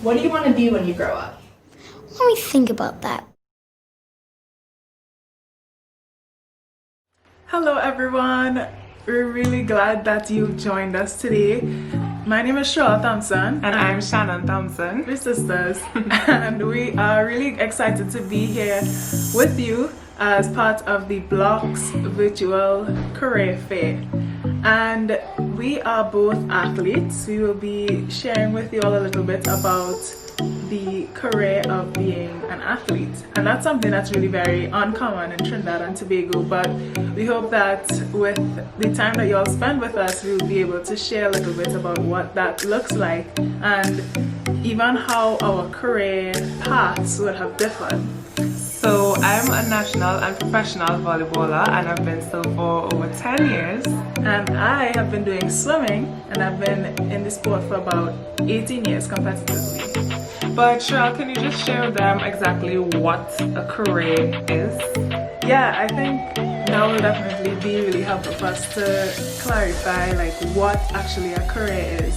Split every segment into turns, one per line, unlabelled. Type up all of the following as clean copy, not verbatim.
What do you want to be when you grow up?
Let me think about that.
Hello everyone, we're really glad that you joined us today. My name is Cherelle Thompson
and I'm Channon Thompson.
We're sisters and we are really excited to be here with you as part of the Blocs virtual career fair. And we are both athletes. We will be sharing with you all a little bit about the career of being an athlete, and that's something that's really very uncommon in Trinidad and Tobago, but we hope that with the time that you all spend with us, we'll be able to share a little bit about what that looks like and even how our career paths would have differed.
So I'm a national and professional volleyballer, and I've been so for over 10 years.
And I have been doing swimming, and I've been in the sport for about 18 years competitively.
But Cherelle, can you just share with them exactly what a career is?
Yeah, I think that will definitely be really helpful for us to clarify like what actually a career is.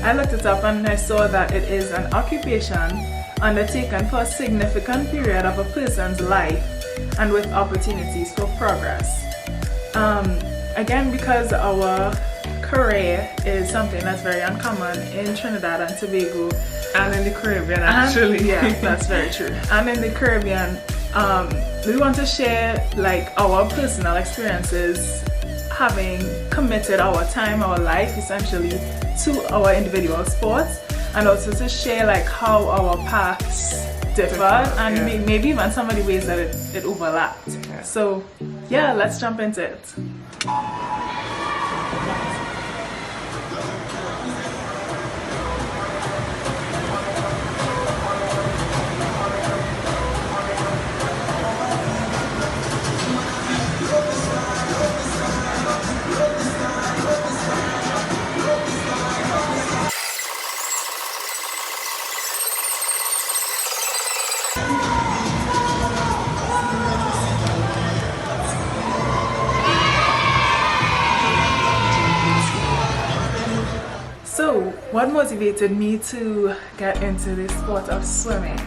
I looked it up and I saw that it is an occupation undertaken for a significant period of a person's life and with opportunities for progress. Again, because our career is something that's very uncommon in Trinidad and Tobago
and in the Caribbean, actually.
Yeah, that's very true. And in the Caribbean, we want to share like our personal experiences having committed our time, our life essentially to our individual sports, and also to share like how our paths differ and maybe even some of the ways that it overlapped. Yeah. So yeah, let's jump into it. So, what motivated me to get into the sport of swimming?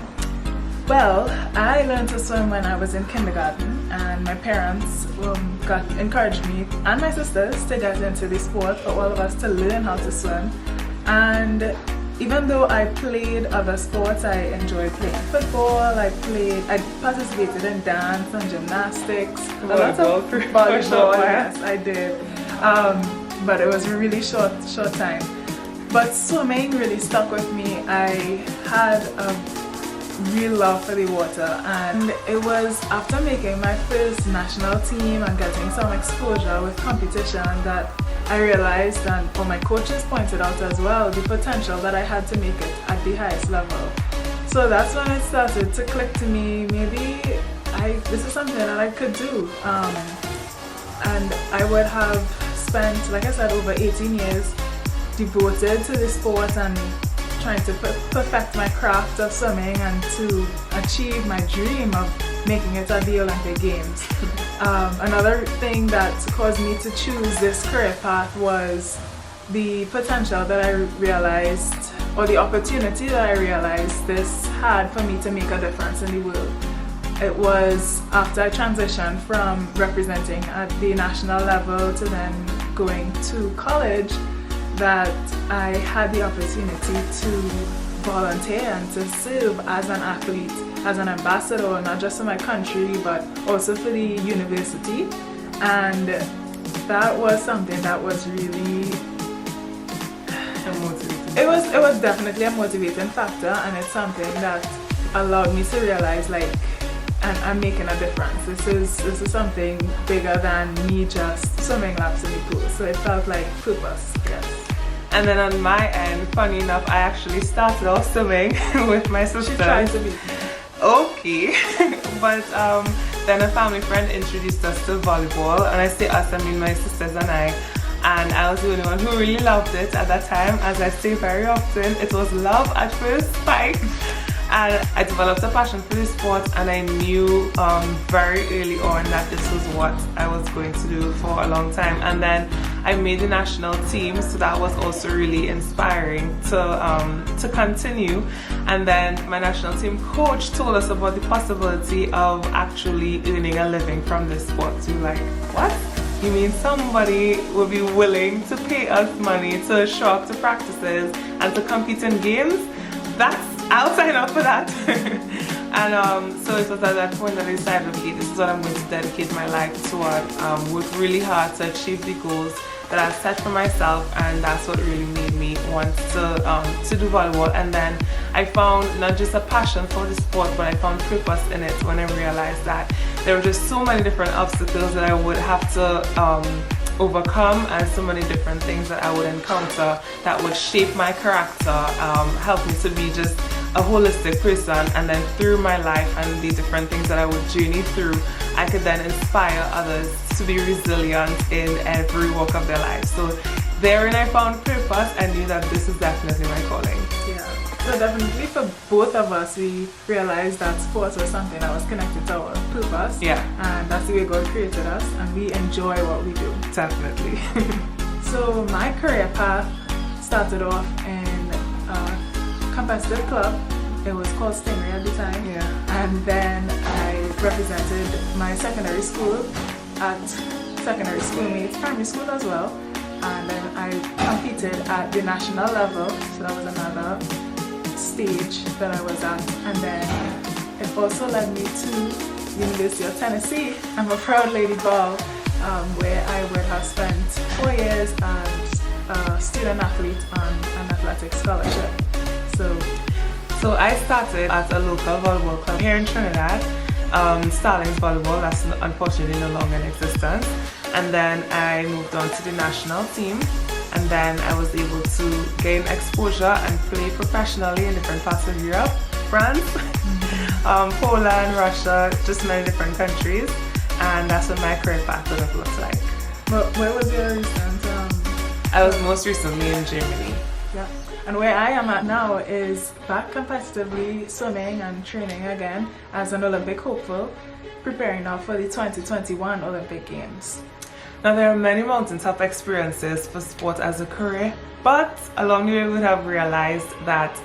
Well, I learned to swim when I was in kindergarten, and my parents encouraged me and my sisters to get into the sport for all of us to learn how to swim. And even though I played other sports, I enjoyed playing football, I participated in dance and gymnastics, a lot of volleyball, yes I did, but it was a really short time. But swimming really stuck with me. I had a real love for the water, and it was after making my first national team and getting some exposure with competition that I realized, and my coaches pointed out as well, the potential that I had to make it at the highest level. So that's when it started to click to me, maybe this is something that I could do. And I would have spent, like I said, over 18 years devoted to the sport and trying to perfect my craft of swimming and to achieve my dream of making it at the Olympic Games. Another thing that caused me to choose this career path was the potential that I realized, or the opportunity that I realized this had for me to make a difference in the world. It was after I transitioned from representing at the national level to then going to college that I had the opportunity to volunteer and to serve as an athlete, as an ambassador, not just for my country but also for the university. And that was something that was really it was definitely a motivating factor, and it's something that allowed me to realize like I'm making a difference. This is something bigger than me just swimming laps in the pool. So it felt like purpose, yes.
And then on my end, funny enough, I actually started off swimming with my sister.
She tried to beat me.
Okay. But then a family friend introduced us to volleyball, and I say us, I mean my sisters and I was the only one who really loved it at that time. As I say very often, it was love at first sight. And I developed a passion for this sport, and I knew very early on that this was what I was going to do for a long time. And then I made the national team, so that was also really inspiring to continue. And then my national team coach told us about the possibility of actually earning a living from this sport. So we were like, what? You mean somebody will be willing to pay us money to show up to practices and to compete in games? I'll sign up for that. And so it was at that point that I decided, okay, this is what I'm going to dedicate my life toward. Work really hard to achieve the goals that I set for myself, and that's what really made me want to do volleyball. And then I found not just a passion for the sport, but I found purpose in it when I realized that there were just so many different obstacles that I would have to overcome, and so many different things that I would encounter that would shape my character, help me to be just a holistic person. And then through my life and the different things that I would journey through, I could then inspire others to be resilient in every walk of their lives. So therein I found purpose and knew that this is definitely my calling.
Yeah. So definitely for both of us, we realized that sports was something that was connected to our purpose.
Yeah.
And that's the way God created us, and we enjoy what we do.
Definitely.
So my career path started off in a competitive club. It was called Stingray at the time.
Yeah.
And then I represented my secondary school at secondary school meets, primary school as well. And then I competed at the national level, so that was another stage that I was at. And then it also led me to University of Tennessee. I'm a proud lady ball, where I would have spent 4 years as a student athlete on an athletic scholarship.
So I started at a local volleyball club here in Trinidad, Starlings Volleyball, that's unfortunately no longer in existence. And then I moved on to the national team, and then I was able to gain exposure and play professionally in different parts of Europe, France, Poland, Russia, just many different countries. And that's what my career path would have looked like.
But where was your recent?
I was most recently in Germany.
Yeah. And where I am at now is back competitively swimming and training again as an Olympic hopeful, preparing now for the 2021 Olympic Games.
Now there are many mountaintop experiences for sport as a career, but along the way we would have realized that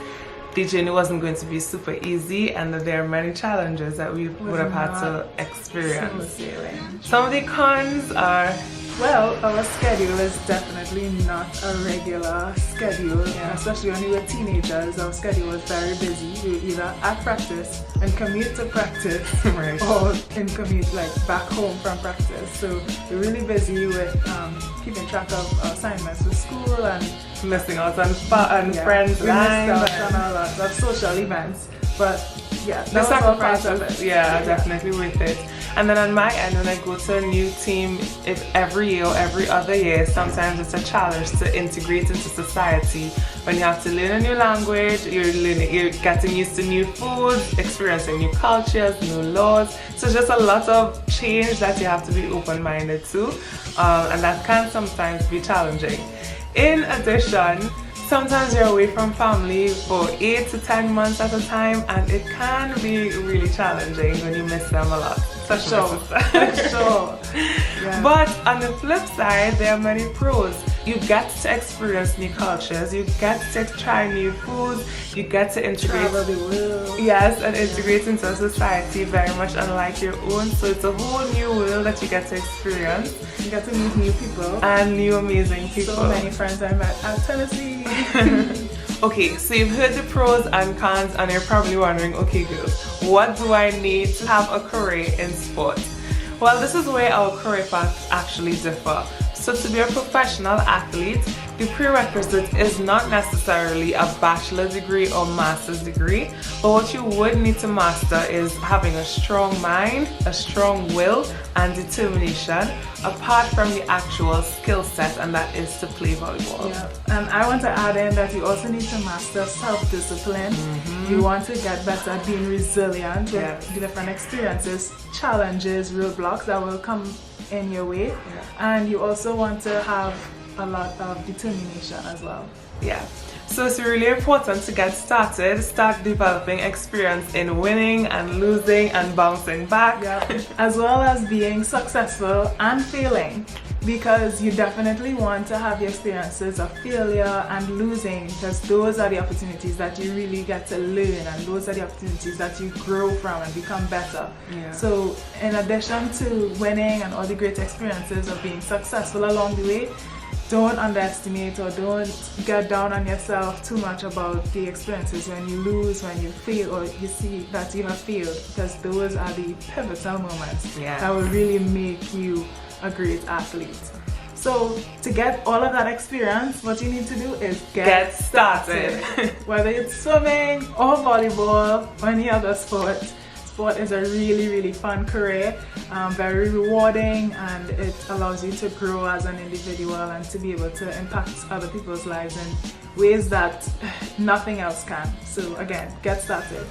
the journey wasn't going to be super easy, and that there are many challenges that we would have had to experience. Some of the cons are,
well, our schedule is definitely not a regular schedule, especially when we were teenagers. Our schedule was very busy. We were either at practice and commute to practice,
right,
or in commute like back home from practice. So we're really busy with keeping track of assignments for school and
missing out on friends,
we missed out on a lot of social events. But yeah,
the
that was all part
sacrifices,
of it.
yeah, definitely worth it. And then on my end, when I go to a new team, if every year or every other year, sometimes it's a challenge to integrate into society. When you have to learn a new language, you're getting used to new foods, experiencing new cultures, new laws. So just a lot of change that you have to be open-minded to, and that can sometimes be challenging. In addition, sometimes you're away from family for 8 to 10 months at a time, and it can be really challenging when you miss them a lot. For sure.
Yeah.
But on the flip side, there are many pros. You get to experience new cultures, you get to try new foods, you get to integrate.
Travel the world.
Yes, and integrate into a society very much unlike your own. So it's a whole new world that you get to experience.
You get to meet new people.
And new amazing people.
So many friends I met at Tennessee.
Okay, so you've heard the pros and cons, and you're probably wondering, okay girl, what do I need to have a career in sport? Well, this is where our career paths actually differ. So to be a professional athlete, the prerequisite is not necessarily a bachelor's degree or master's degree, but what you would need to master is having a strong mind, a strong will, and determination, apart from the actual skill set, and that is to play volleyball.
Yeah. And I want to add in that you also need to master self-discipline. You want to get better at being resilient with the different experiences, challenges, roadblocks that will come in your way, and you also want to have a lot of determination as well.
Yeah, so it's really important to get started, start developing experience in winning and losing and bouncing back,
as well as being successful and failing. because you definitely want to have the experiences of failure and losing, because those are the opportunities that you really get to learn, and those are the opportunities that you grow from and become better.
Yeah.
So in addition to winning and all the great experiences of being successful along the way, don't underestimate or don't get down on yourself too much about the experiences when you lose, when you fail, or you see that you have failed, because those are the pivotal moments that will really make you a great athlete. So to get all of that experience, what you need to do is get started. Whether it's swimming or volleyball or any other sport, sport is a really fun career, very rewarding, and it allows you to grow as an individual and to be able to impact other people's lives in ways that nothing else can. So again, get started.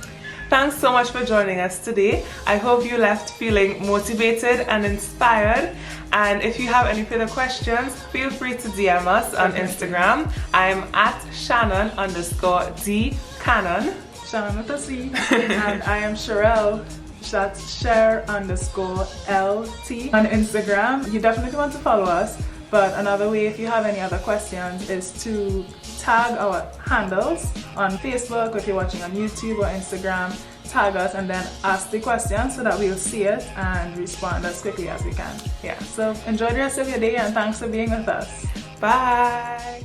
Thanks so much for joining us today. I hope you left feeling motivated and inspired. And if you have any further questions, feel free to DM us on Instagram. I'm at Shannon_D Cannon.
Channon with a C. And I am Cherelle. That's Cher_LT on Instagram. You definitely want to follow us. But another way, if you have any other questions, is to tag our handles on Facebook, or if you're watching on YouTube or Instagram, tag us and then ask the question so that we'll see it and respond as quickly as we can. Yeah, so enjoy the rest of your day and thanks for being with us.
Bye.